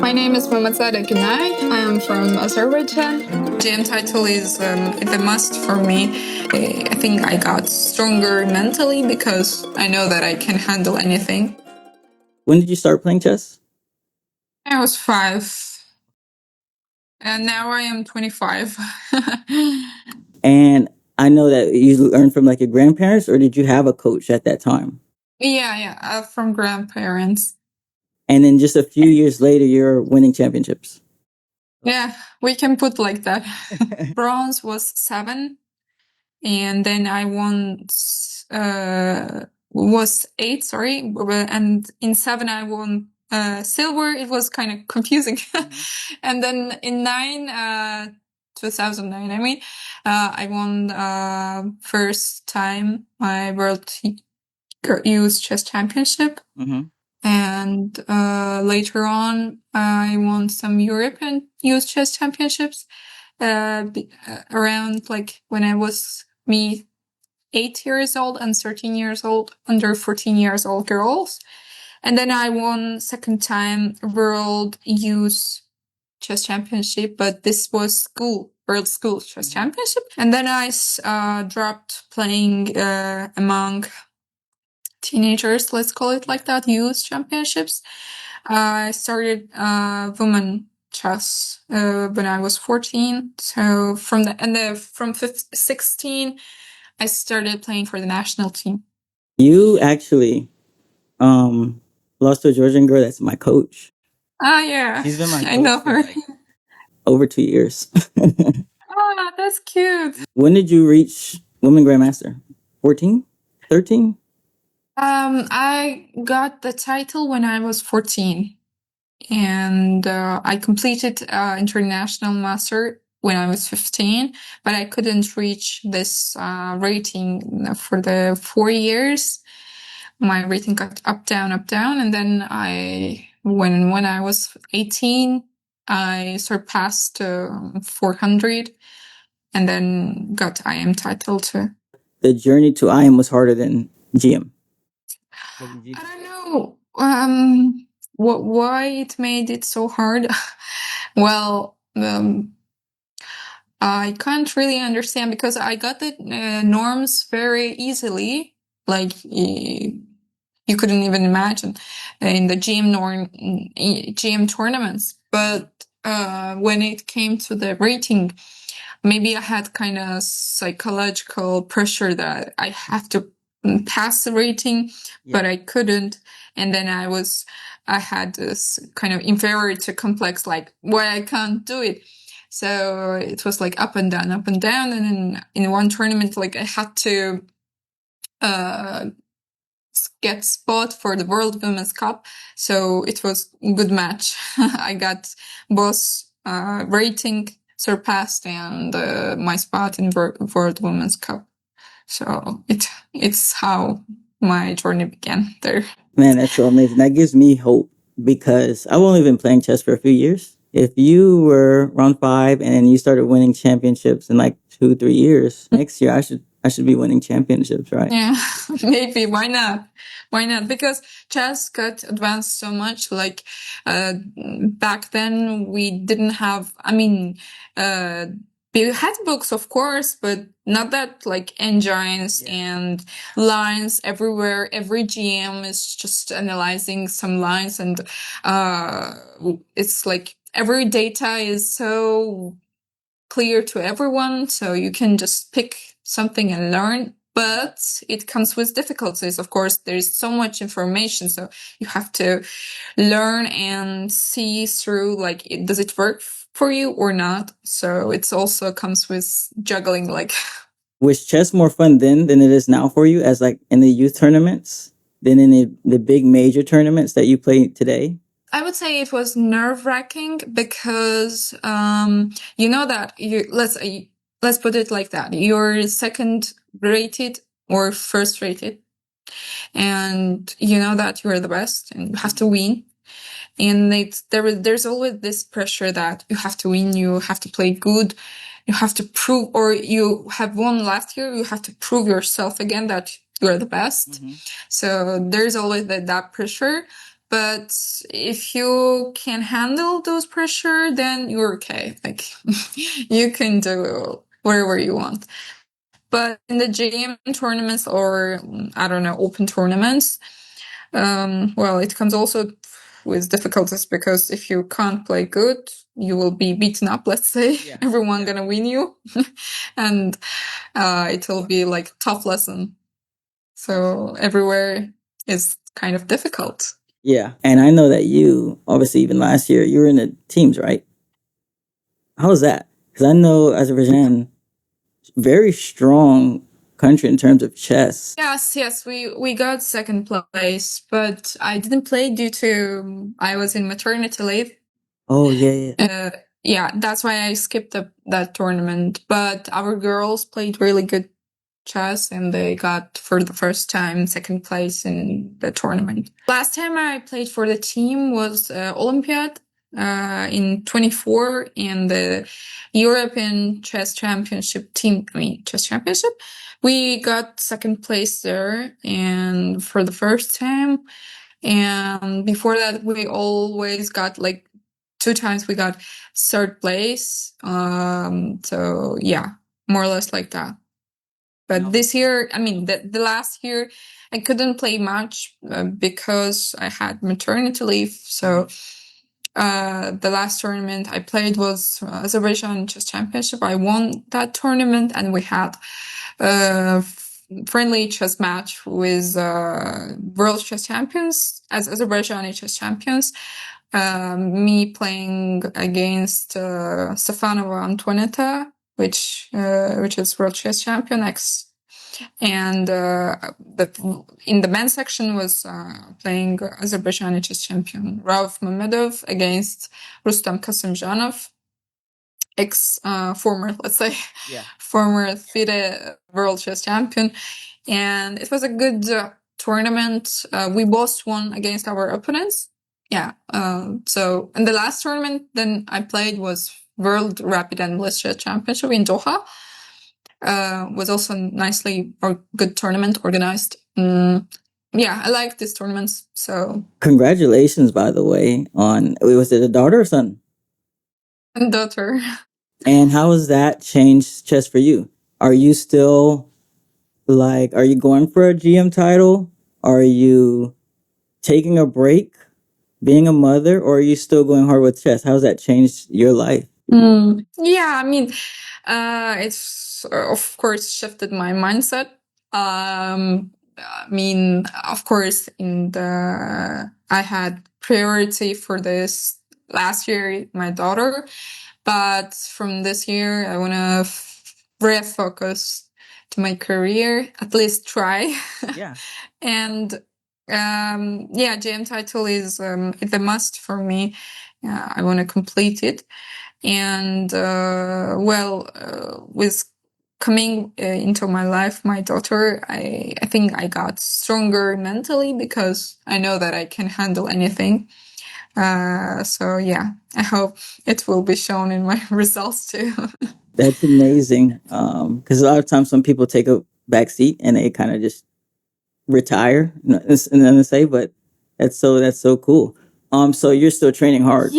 My name is Mammadzada Gunay. I am from Azerbaijan. GM title is the must for me. I think I got stronger mentally because I know that I can handle anything. When did you start playing chess? I was 5. And now I am 25. And I know that you learned from like your grandparents, or did you have a coach at that time? Yeah, from grandparents. And then just a few years later, you're winning championships. Yeah, we can put like that. Bronze was 7, and then I won was 8, sorry, and in 7 I won silver. It was kind of confusing. And then in 9, 2009, I mean, I won first time my World Youth Chess Championship. And later on, I won some European Youth Chess Championships around like when I was 8 years old and 13 years old, under 14 years old girls. And then I won second time World Youth Chess Championship, but this was World School Chess Championship. And then I dropped playing among teenagers, let's call it like that, youth championships. I started women chess when I was 14. So from 16, I started playing for the national team. You actually lost to a Georgian girl that's my coach. Ah, yeah. She's been my coach I know her. for like over 2 years. Oh, that's cute. When did you reach Women Grandmaster? 14? 13? I got the title when I was 14. And I completed international master when I was 15, but I couldn't reach this rating for the 4 years. My rating got up, down, and then when I was 18, I surpassed 400, and then got IM title too. The journey to IM was harder than GM. I don't know. Why it made it so hard? Well, I can't really understand because I got the norms very easily. Like you couldn't even imagine in the GM tournaments. But when it came to the rating, maybe I had kind of psychological pressure that I have to pass the rating, but I couldn't. And then I had this kind of inferiority complex, like why I can't do it. So it was like up and down. And then in one tournament, like I had to get spot for the World Women's Cup. So it was a good match. I got both rating surpassed and my spot in World Women's Cup. So it's how my journey began there. Man, that's so amazing. That gives me hope because I've only been playing chess for a few years. If you were around 5 and you started winning championships in like 2-3 years, next year I should be winning championships, right? Yeah, maybe. Why not? Because chess got advanced so much. Like back then, we didn't have. I mean, we had books, of course, but not that like engines and lines everywhere. Every GM is just analyzing some lines, and it's like every data is so clear to everyone, so you can just pick something and learn. But it comes with difficulties. Of course, there's so much information, so you have to learn and see through, like, does it work for you or not? So it also comes with juggling, like. Was chess more fun then than it is now for you, as like in the youth tournaments, than in the big major tournaments that you play today? I would say it was nerve-wracking because you know that let's put it like that. You're second rated or first rated, and you know that you're the best and you have to win. And there's always this pressure that you have to win, you have to play good, you have to prove, or you have won last year, you have to prove yourself again that you're the best. So there's always that pressure. But if you can handle those pressure, then you're okay. Like you can do whatever you want. But in the GM tournaments or I don't know, open tournaments, well, it comes also with difficulties because if you can't play good, you will be beaten up. Let's say everyone gonna win you, and it will be like tough lesson. So everywhere is kind of difficult. Yeah. And I know that you, obviously, even last year, you were in the teams, right? How was that? Because I know Azerbaijan, very strong country in terms of chess. Yes, we got second place, but I didn't play due to I was in maternity leave. Oh, yeah, yeah. Yeah, that's why I skipped that tournament. But our girls played really good chess and they got for the first time second place in the tournament. Last time I played for the team was Olympiad in 24 and the European Chess Championship team. I mean, chess championship. We got second place there, and for the first time. And before that, we always got like 2 times we got third place. So yeah, more or less like that. But this year, I mean, the last year, I couldn't play much because I had maternity leave. So the last tournament I played was Azerbaijan Chess Championship. I won that tournament, and we had a friendly chess match with World Chess Champions as Azerbaijani chess champions. Me playing against Stefanova Antoinetta, which is World Chess Champion X. And in the men's section was playing Azerbaijani chess champion Rauf Mamedov against Rustam Kasimjanov, former, let's say, former FIDE world chess champion. And it was a good tournament. We both won against our opponents. Yeah. So, and the last tournament then I played was World Rapid and Blitz Chess Championship in Doha. Was also nicely or good tournament organized. Yeah, I like these tournaments. So congratulations, by the way, on was it a daughter or son? Daughter. And how has that changed chess for you? Are you still like, are you going for a GM title? Are you taking a break, being a mother, or are you still going hard with chess? How's that changed your life? Yeah, I mean, it's of course shifted my mindset. I mean, of course, I had priority for this last year, my daughter, but from this year, I want to refocus to my career, at least try. Yeah. And yeah, GM title is it's a must for me. I want to complete it. And with coming into my life, my daughter, I think I got stronger mentally because I know that I can handle anything. So yeah, I hope it will be shown in my results too. That's amazing. Because a lot of times some people take a back seat and they kind of just retire and then say, but that's so cool. So you're still training hard.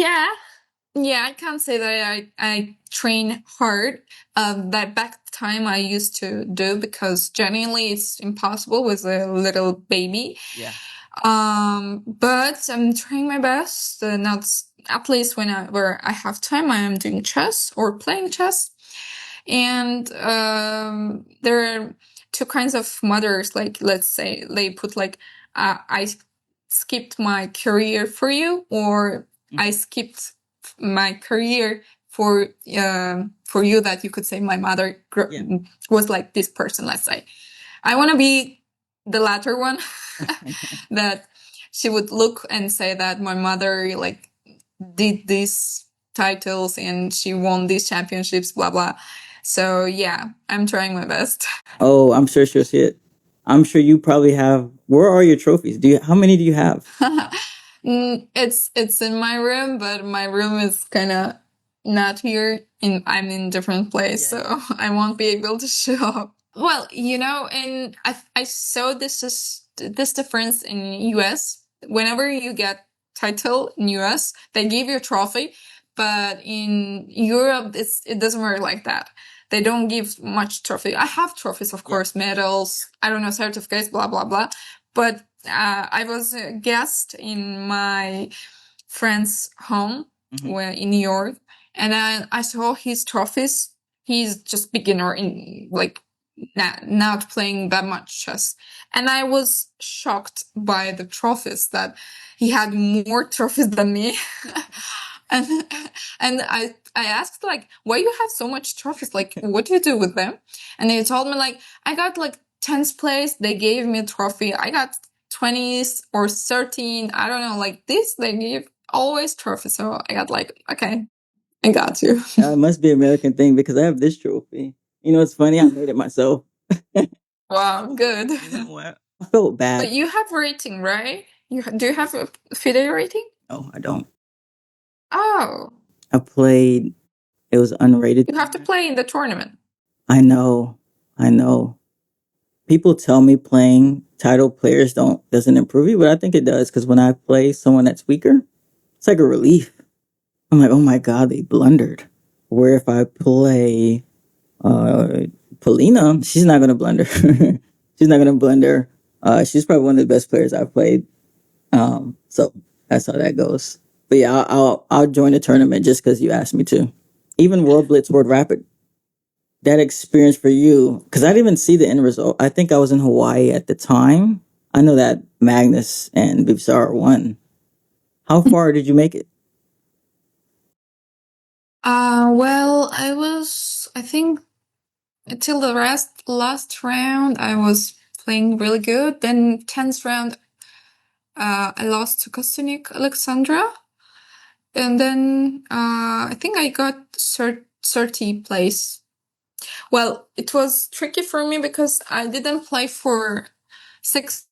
Yeah, I can't say that I train hard. That back time I used to do because genuinely it's impossible with a little baby. Yeah. But I'm trying my best. Not at least where I have time, I am doing chess or playing chess. And there are two kinds of mothers. Like let's say they put like I skipped my career for you, or I skipped my career for you, that you could say my mother was like this person. Let's say I want to be the latter one. That she would look and say that my mother like did these titles and she won these championships, blah blah. So yeah, I'm trying my best. Oh, I'm sure she'll see it. I'm sure you probably have. Where are your trophies? How many do you have? It's in my room, but my room is kind of not here. I'm in a different place, so I won't be able to show up. Well, and I saw this difference in US whenever you get title in US, they give you a trophy, but in Europe, it doesn't work like that. They don't give much trophy. I have trophies, of course, medals, I don't know, certificates, blah, blah, blah. But I was a guest in my friend's home in New York, and I saw his trophies. He's just beginner in like not playing that much chess, and I was shocked by the trophies that he had more trophies than me. and and I asked like, why you have so much trophies? Like, what do you do with them? And they told me like, I got like 10th place. They gave me a trophy. I got 20s or 13. I don't know. Like this, they give always trophies. So I got like, okay, I got you. It must be an American thing because I have this trophy. You know, it's funny. I made it myself. Wow, good. You know what? I felt bad. But you have rating, right? Do you have a FIDE rating? No, I don't. Oh, I played. It was unrated. you have to play in the tournament. I know. I know. People tell me playing title players doesn't improve you, but I think it does because when I play someone that's weaker, it's like a relief. I'm like, oh my god, they blundered. Where if I play Polina, she's not gonna blunder. She's not gonna blunder. She's probably one of the best players I've played. So that's how that goes. But yeah, I'll join the tournament just because you asked me to. Even World Blitz, World Rapid. That experience for you, because I didn't even see the end result. I think I was in Hawaii at the time. I know that Magnus and Vivsar won. How far did you make it? Well, I think until the last round, I was playing really good. Then 10th round, I lost to Kostunik Alexandra. And then I think I got 30 place. Well, it was tricky for me because I didn't play for 6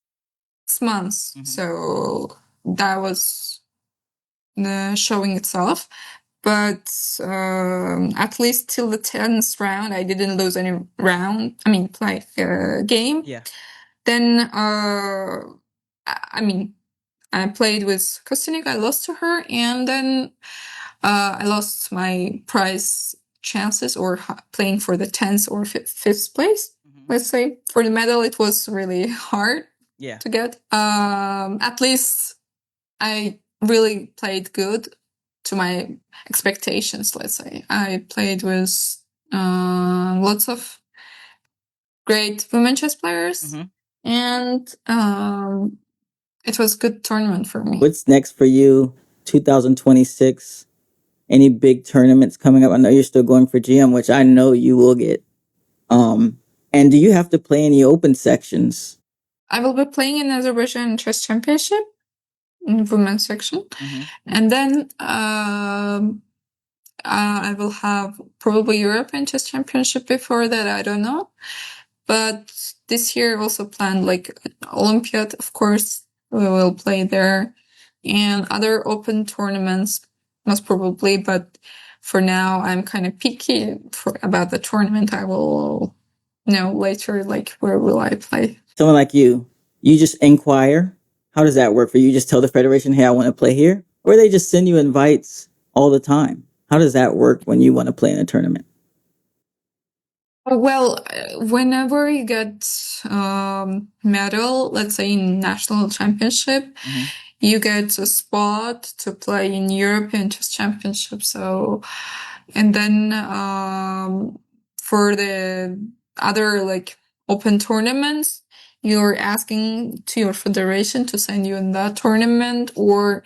months. So that was showing itself. But at least till the 10th round, I didn't lose any game. Yeah. Then, I played with Kostunik, I lost to her, and then I lost my prize chances or playing for the 10th or 5th place. Let's say for the medal, it was really hard to get. At least I really played good to my expectations, let's say. I played with lots of great women chess players, and it was a good tournament for me. What's next for you? 2026? Any big tournaments coming up? I know you're still going for GM, which I know you will get. And do you have to play any open sections? I will be playing in Azerbaijan Chess Championship in women's section, and then I will have probably European Chess Championship before that. I don't know, but this year also planned like Olympiad. Of course, we will play there, and other open tournaments most probably. But for now, I'm kind of picky about the tournament. I will know later, like where will I play. Someone like you just inquire. How does that work for you? You just tell the federation, hey, I want to play here? Or they just send you invites all the time? How does that work when you want to play in a tournament? Well, whenever you get medal, let's say in national championship, you get a spot to play in European Chess Championship. So, and then for the other like open tournaments, you're asking to your federation to send you in that tournament, or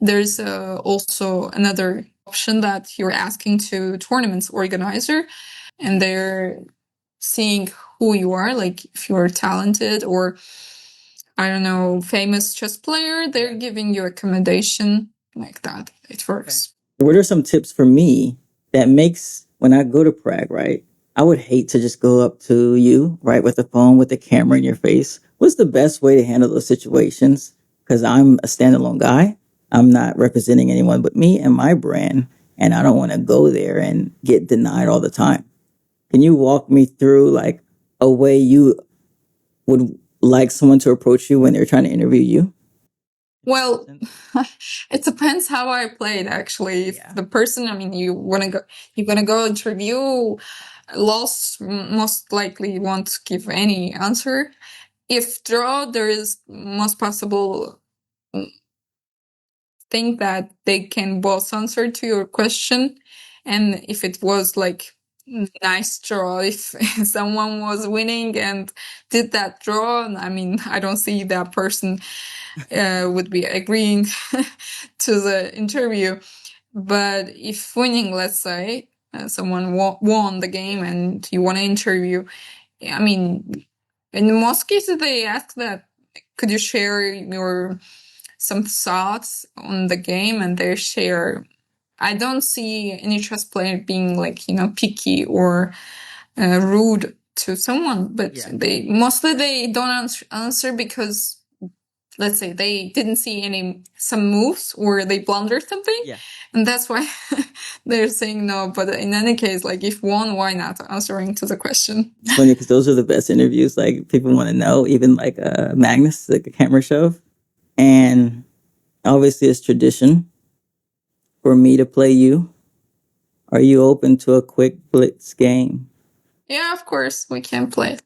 there's also another option that you're asking to tournaments organizer, and they're seeing who you are, like if you're talented or I don't know, famous chess player, they're giving you accommodation like that. It works. What are some tips for me that makes when I go to Prague, right? I would hate to just go up to you, right, with the phone, with the camera in your face. What's the best way to handle those situations? Because I'm a standalone guy. I'm not representing anyone but me and my brand. And I don't want to go there and get denied all the time. Can you walk me through like a way you would like someone to approach you when they're trying to interview you? Well, it depends how I played. Actually, if Yeah. the person, I mean, you're gonna go interview, lost, most likely won't give any answer. If draw, there is most possible thing that they can both answer to your question, and if it was like nice draw, if someone was winning and did that draw, I mean, I don't see that person would be agreeing to the interview. But if winning, let's say someone won the game and you want to interview, I mean, in most cases they ask that, could you share your some thoughts on the game, and they share. I don't see any chess player being like, picky or rude to someone, but they don't answer because, let's say, they didn't see some moves or they blundered something. Yeah. And that's why they're saying no. But in any case, like, if won, why not answering to the question? It's funny because those are the best interviews. Like, people want to know, even like Magnus, like a camera show. And obviously, it's tradition for me to play you. Are you open to a quick blitz game? Yeah, of course, we can play.